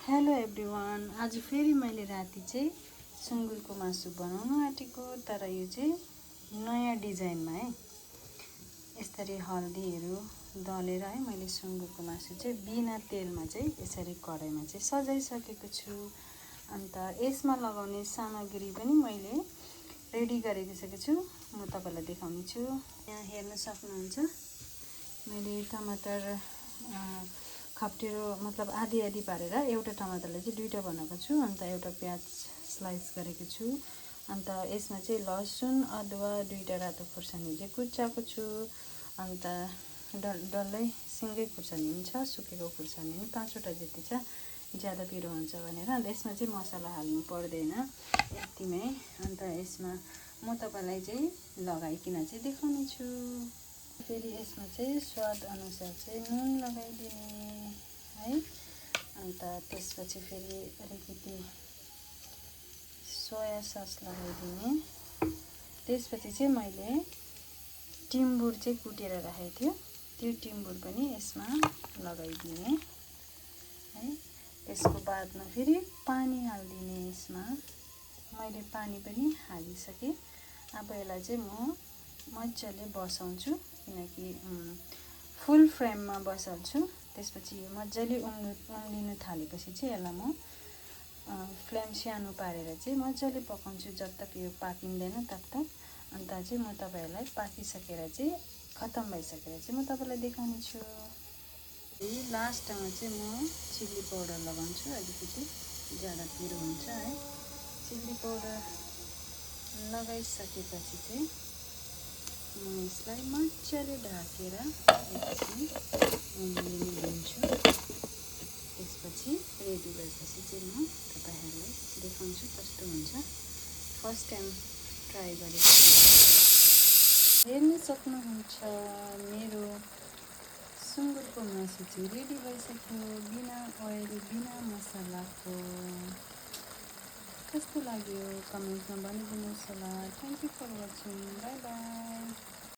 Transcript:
Hello everyone. आज फेरि मैले राति चाहिँ सुँगुरको मासु बनाउन आँटेको, तर यो चाहिँ नयाँ डिजाइनमा है। यसरी हल्दीहरू दलेर है मैले सुँगुरको मासु चाहिँ बिना तेलमा चाहिँ यसरी कराईमा चाहिँ सजाइसकेको छु। अन्त यसमा लगाउने सामग्री पनि मैले रेडी गरिसकेको छु, म तपाईलाई देखाउने छु। यहाँ हेर्न सक्नुहुन्छ मैले टमाटर खप्टेरो मतलब आधी आधी पारेर एउटा टमाटरलाई चाहिँ दुईटा बनाएको छु। अन्त एउटा प्याज स्लाइस गरेको छु। अन्त यसमा चाहिँ लसुन अदुवा दुईटा रातो खुर्सानी चाहिँ कुचाएको छु। अन्त डल्लै सिङ्गै खुर्सानी पनि छ, सुकेको खुर्सानी पनि 5वटा जति छ, ज्यादा पिरो हुन्छ भनेर। अन्त यसमा चाहिँ मसला हाल्नु पर्दैन यतिमै। अन्त यसमा म तपाईलाई चाहिँ लगाइकिन चाहिँ देखाउने छु। फेरि यसमा चाहिँ स्वाद अनुसार चाहिँ नुन लगाइदिने है। अन्त त्यसपछि फेरि अलिकति सोया सस लगाइदिने। त्यसपछि चाहिँ मैले टिम्बुर चाहिँ कुटेर राखेको थियो, त्यो टिम्बुर पनि यसमा लगाइदिने है। त्यसको बादमा फेरि पानी हालिदिने। यसमा मैले पानी पनि हालिसकेँ। अब यसलाई चाहिँ म मजाले बसाउँछु, किनकि फुल फ्लेममा बसाल्छु। त्यसपछि यो मजाले उम्लिनु थालेपछि चाहिँ यसलाई म फ्लेम सानो पारेर चाहिँ मजाले पकाउँछु जब तक यो पाकिँदैन तब तक। अन्त चाहिँ म तपाईहरुलाई पाकिसकेर चाहिँ खत्तम भइसकेर चाहिँ म तपाईलाई देखाउने छु। लास्टमा चाहिँ म चिल्ली पाउडर लगाउँछु, अलिकति ज्यादा पिरो हुन्छ है। चिल्ली पाउडर लगाइसकेपछि चाहिँ म यसलाई मजाले ढाकेर एकछिन उम्लिनु दिन्छु। त्यसपछि रेडी भएपछि चाहिँ म तपाईहरुलाई देखाउँछु कस्तो हुन्छ। फर्स्ट टाइम ट्राई गरेको हेर्न सक्नुहुन्छ। मेरो सुँगुरको मासु चाहिँ रेडी भइसक्यो, बिना ओइल बिना मसलाको। कस्तो लाग्यो कमेन्टमा भनिदिनुहोस् होला। Thank you for watching. Bye by.